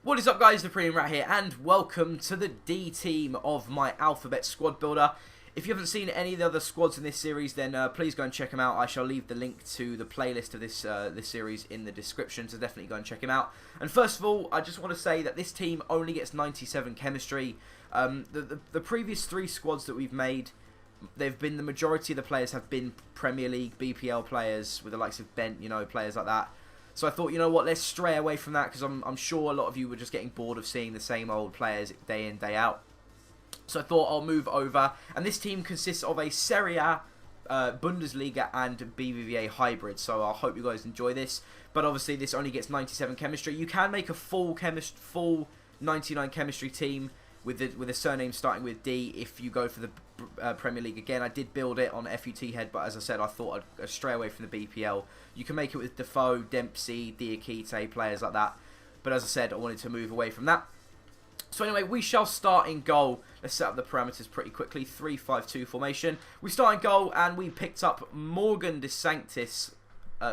What is up, guys? The Premium Rat here, and welcome to the D team of my Alphabet squad builder. If you haven't seen any of the other squads in this series, then please go and check them out. I shall leave the link to the playlist of this series in the description, so definitely go and check them out. And first of all, I just want to say that this team only gets 97 chemistry. The previous three squads that we've made, the majority of the players have been Premier League, BPL players with the likes of Bent, players like that. So I thought, you know what, let's stray away from that, because I'm sure a lot of you were just getting bored of seeing the same old players day in, day out. So I thought I'll move over, and this team consists of a Serie A, Bundesliga and BBVA hybrid, so I hope you guys enjoy this. But obviously this only gets 97 chemistry. You can make a full 99 chemistry team with a surname starting with D if you go for the Premier League. Again, I did build it on FUT head, but as I said, I thought I'd stray away from the BPL. You can make it with Defoe, Dempsey, Diakite, players like that. But as I said, I wanted to move away from that. So anyway, we shall start in goal. Let's set up the parameters pretty quickly. 3-5-2 formation. We start in goal, and we picked up Morgan De Sanctis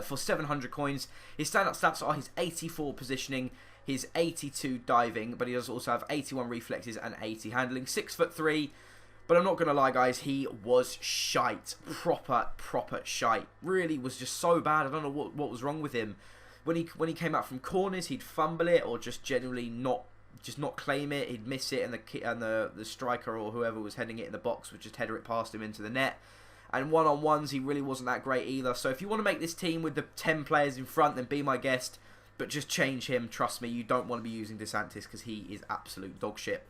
for 700 coins. His standout stats are his 84 positioning, his 82 diving, but he does also have 81 reflexes and 80 handling. 6'3". But I'm not going to lie, guys, he was shite. Proper shite. Really was just so bad. I don't know what was wrong with him. When he came out from corners, he'd fumble it or just generally not claim it. He'd miss it, and the striker or whoever was heading it in the box would just header it past him into the net. And one-on-ones, he really wasn't that great either. So if you want to make this team with the 10 players in front, then be my guest. But just change him. Trust me, you don't want to be using DeSantis because he is absolute dog shit.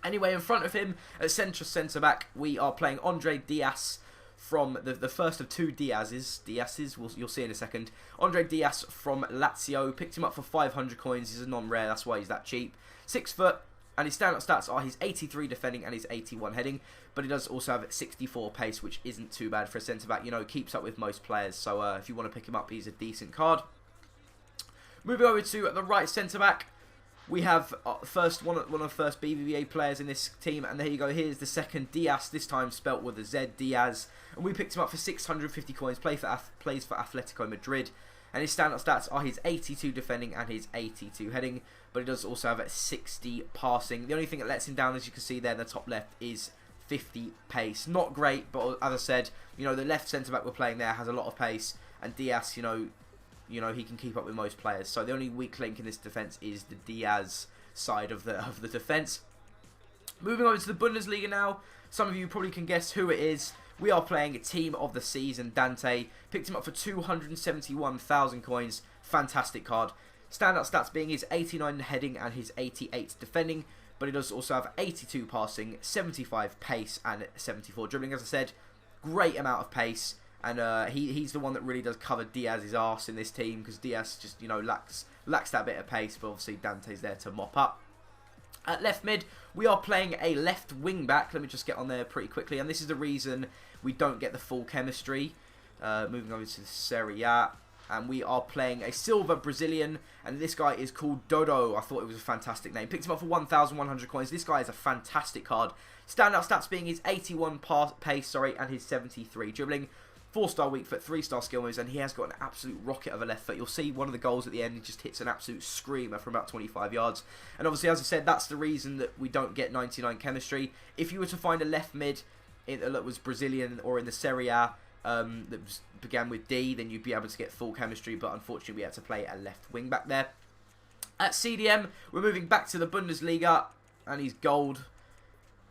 Anyway, in front of him, at centre-back, we are playing Andre Diaz from the first of two Diaz's. You'll see in a second. Andre Diaz from Lazio. Picked him up for 500 coins. He's a non-rare, that's why he's that cheap. 6 foot, and his standout stats are his 83 defending and his 81 heading. But he does also have 64 pace, which isn't too bad for a centre-back. Keeps up with most players. So if you want to pick him up, he's a decent card. Moving over to the right centre-back. We have one of the first BBVA players in this team, and there you go. Here's the second Diaz, this time spelt with a Z, Diaz, and we picked him up for 650 coins. Plays for Atletico Madrid, and his standout stats are his 82 defending and his 82 heading, but he does also have 60 passing. The only thing that lets him down, as you can see there in the top left, is 50 pace. Not great, but as I said, the left centre back we're playing there has a lot of pace, and Diaz, he can keep up with most players. So the only weak link in this defence is the Diaz side of the defence. Moving over to the Bundesliga now. Some of you probably can guess who it is. We are playing a team of the season, Dante. Picked him up for 271,000 coins. Fantastic card. Standout stats being his 89 heading and his 88 defending. But he does also have 82 passing, 75 pace and 74 dribbling. As I said, great amount of pace. And he's the one that really does cover Diaz's arse in this team, because Diaz just, lacks that bit of pace, but obviously Dante's there to mop up. At left mid, we are playing a left wing back. Let me just get on there pretty quickly, and this is the reason we don't get the full chemistry. Moving over to the Serie A, and we are playing a silver Brazilian, and this guy is called Dodo. I thought it was a fantastic name. Picked him up for 1,100 coins. This guy is a fantastic card. Standout stats being his 81 pace, and his 73 dribbling. 4-star weak foot, 3-star skill moves, and he has got an absolute rocket of a left foot. You'll see one of the goals at the end, he just hits an absolute screamer from about 25 yards. And obviously, as I said, that's the reason that we don't get 99 chemistry. If you were to find a left mid that was Brazilian or in the Serie A that began with D, then you'd be able to get full chemistry, but unfortunately we had to play a left wing back there. At CDM, we're moving back to the Bundesliga, and he's gold.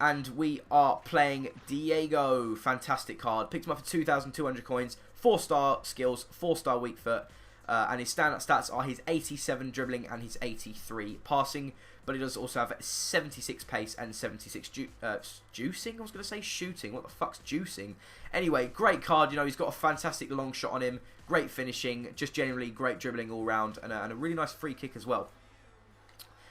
And we are playing Diego. Fantastic card. Picked him up for 2,200 coins. 4-star skills, 4-star weak foot. And his standout stats are his 87 dribbling and his 83 passing. But he does also have 76 pace and 76 juicing. I was going to say shooting. What the fuck's juicing? Anyway, great card. He's got a fantastic long shot on him. Great finishing. Just generally great dribbling all round. And a really nice free kick as well.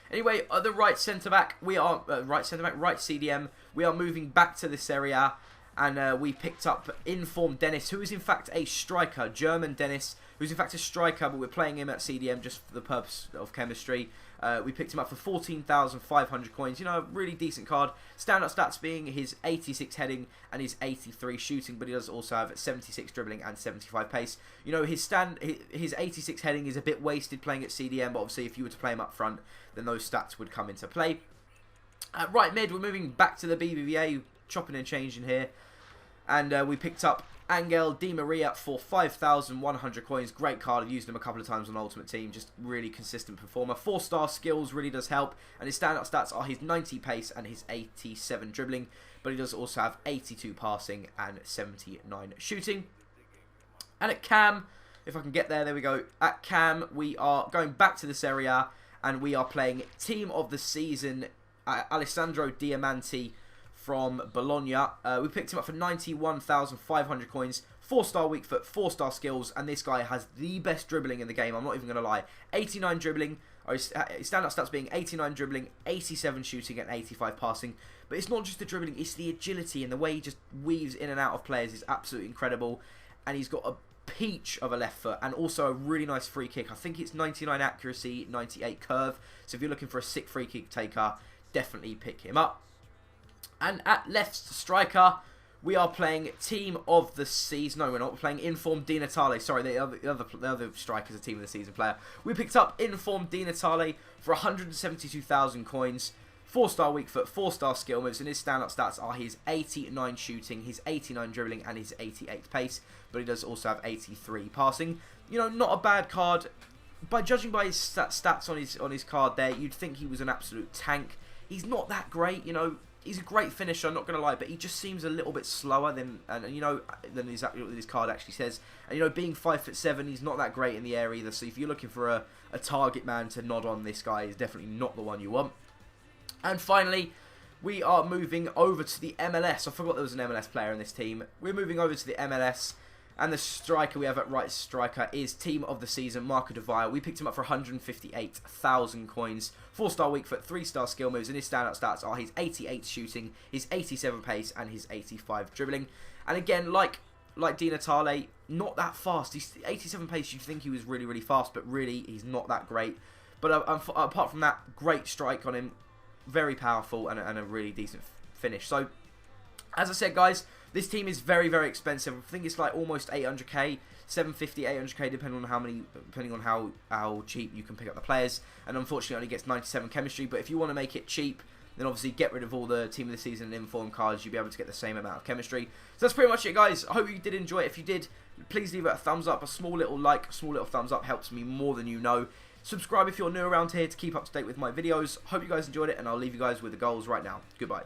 Anyway, the right centre-back, right CDM, we are moving back to this area, and we picked up informed Dennis, who is in fact a striker, German Dennis, who's in fact a striker, but we're playing him at CDM just for the purpose of chemistry. We picked him up for 14,500 coins. You know, a really decent card. Standout stats being his 86 heading and his 83 shooting, but he does also have 76 dribbling and 75 pace. You know, his 86 heading is a bit wasted playing at CDM, but obviously if you were to play him up front, then those stats would come into play. At right mid, we're moving back to the BBVA, chopping and changing here. And we picked up Angel Di Maria for 5,100 coins. Great card. I've used him a couple of times on Ultimate Team. Just really consistent performer. 4-star skills really does help. And his standout stats are his 90 pace and his 87 dribbling. But he does also have 82 passing and 79 shooting. And at Cam, if I can get there, there we go. At Cam, we are going back to this area. And we are playing Team of the Season, Alessandro Diamanti from Bologna. We picked him up for 91,500 coins, 4-star weak foot, 4-star skills, and this guy has the best dribbling in the game, I'm not even going to lie. 89 dribbling, his standout stats being 89 dribbling, 87 shooting, and 85 passing. But it's not just the dribbling, it's the agility, and the way he just weaves in and out of players is absolutely incredible. And he's got a peach of a left foot, and also a really nice free kick. I think it's 99 accuracy, 98 curve, so if you're looking for a sick free kick taker, definitely pick him up. And at left striker, we are playing Team of the Season. No, we're not. We're playing Informed Di Natale. Sorry, the other striker is a Team of the Season player. We picked up Informed Di Natale for 172,000 coins. 4-star weak foot, 4-star skill moves, and his standout stats are his 89 shooting, his 89 dribbling, and his 88 pace. But he does also have 83 passing. You know, not a bad card. By judging by his stats on his card there, you'd think he was an absolute tank. He's not that great, you know. He's a great finisher, I'm not going to lie, but he just seems a little bit slower than his card actually says. And, you know, being 5'7", he's not that great in the air either. So if you're looking for a target man to nod on, this guy is definitely not the one you want. And finally, we are moving over to the MLS. I forgot there was an MLS player in this team. We're moving over to the MLS. And the striker we have at right striker is Team of the Season, Marco De Vaya. We picked him up for 158,000 coins. 4-star weak foot, 3-star skill moves, and his standout stats are his 88 shooting, his 87 pace, and his 85 dribbling. And again, like Di Natale, not that fast. He's 87 pace, you'd think he was really, really fast, but really, he's not that great. But apart from that, great strike on him, very powerful, and a really decent finish. So, as I said, guys, this team is very, very expensive. I think it's like almost 800k, 750, 800k, depending on how cheap you can pick up the players. And unfortunately, it only gets 97 chemistry. But if you want to make it cheap, then obviously get rid of all the Team of the Season and Inform cards. You'll be able to get the same amount of chemistry. So that's pretty much it, guys. I hope you did enjoy it. If you did, please leave it a thumbs up. A small little like, a small little thumbs up helps me more than you know. Subscribe if you're new around here to keep up to date with my videos. Hope you guys enjoyed it, and I'll leave you guys with the goals right now. Goodbye.